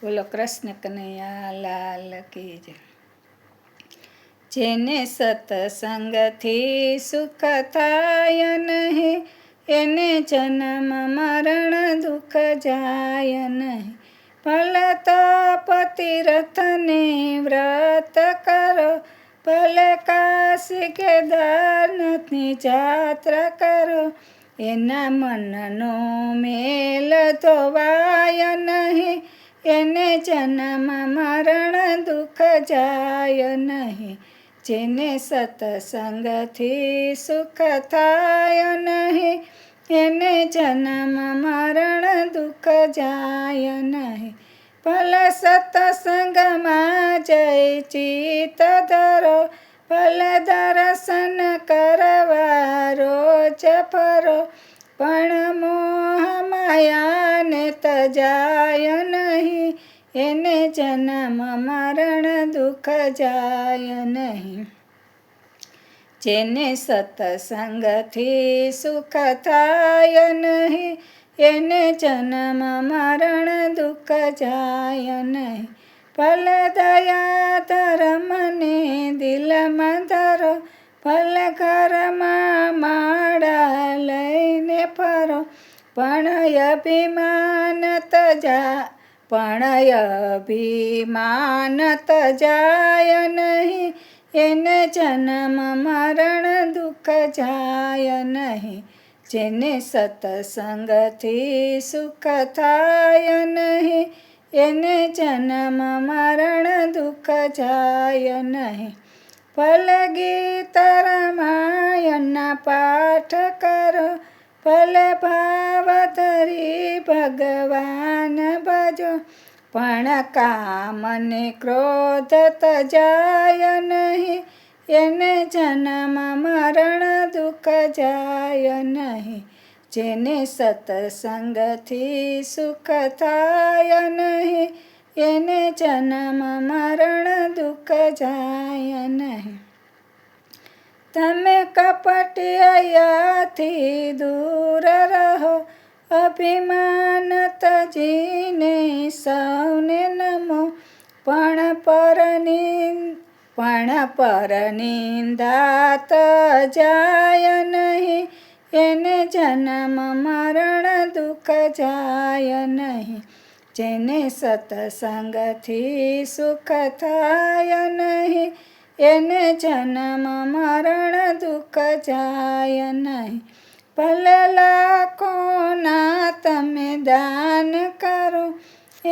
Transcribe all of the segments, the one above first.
બોલો કૃષ્ણ કનૈયા લાલ કી જય. જેને સત્સંગથી સુખ થાય નહીં, એને જન્મ મરણ દુઃખ જાય નહીં. ભલે તપ તીર્થને વ્રત કરો, ભલે કાશી કેદારનાથની જાત્રા કરો, એના મનનો મેલ ધોવાય નહીં, એને જન્મ મરણ દુઃખ જાય નહીં. જેને સત્સંગથી સુખ થાય નહીં, એને જન્મ મરણ દુઃખ જાય નહીં. ભલે સત્સંગમાં જઈ ચિત્ત ધરો, ભલે દર્શન કરવા રોજ ફરો, પણ મોહ માયાને તજાય નહીં, એને જન્મ મરણ દુઃખ જાય નહીં. જેને સત્સંગથી સુખ થાય નહીં, એને જન્મ મરણ દુઃખ જાય નહીં. ભલે દયા ધર્મને દિલમાં ધરો, ભલે ઘરમાં માળા લઈને ફરો, પણ અભિમાન તજાય નહીં, એને જન્મ મરણ દુઃખ જાય નહીં. જેને સત્સંગથી સુખ થાય નહીં, એને જન્મ મરણ દુઃખ જાય નહીં. ભલે ગીત રામાયણના પાઠ કરો, ભલે ભાવ ધરી ભગવાન ભજો, પણ કામ ને ક્રોધ તજાય નહીં, એને જન્મ મરણ દુઃખ જાય નહીં. જેને સત્સંગથી સુખ થાય નહીં, એને જન્મ મરણ દુઃખ જાય નહીં. તમે કપટિયાથી દૂર રહો, અભિમાન તજીને સૌને નમો, પણ પર નિંદા તજાય નહીં, એને જન્મ મરણ દુઃખ જાય નહીં. જેને સત્સંગથી સુખ થાય નહીં, એને જન્મ મરણ દુઃખ જાય નહીં. ભલે લાખોના તમે દાન કરો,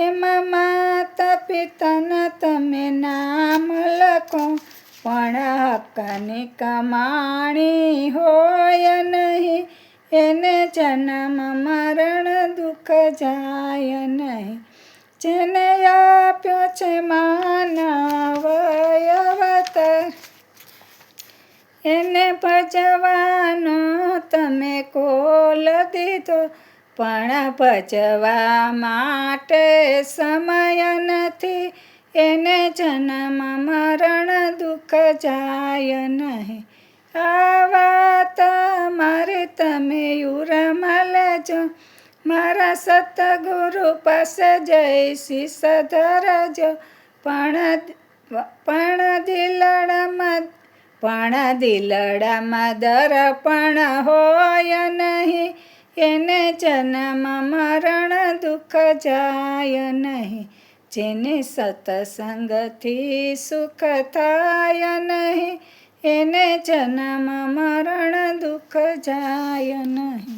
એમાં માતા પિતાના તમે નામ લખો, પણ હક્કની કમાણી હોય નહીં, એને જન્મ મરણ દુઃખ જાય નહીં. જેને આપ્યો છે માનવ અવતાર, એને ભજવાનો તમે કોલ દીધો, પણ ભજવા માટે સમય નથી, એને જન્મ મરણ દુઃખ જાય નહીં. આ વાત મારી તમે યુરમાં લેજો, મારા સતગુરુ પાસે જઈ શીશ ધરજો, પણ દિલડામાં દર્પણ હોય નહીં, એને જન્મ મરણ દુઃખ જાય નહીં. જેને સત્સંગથી સુખ થાય નહીં, એને જન્મ મરણ દુઃખ જાય નહીં.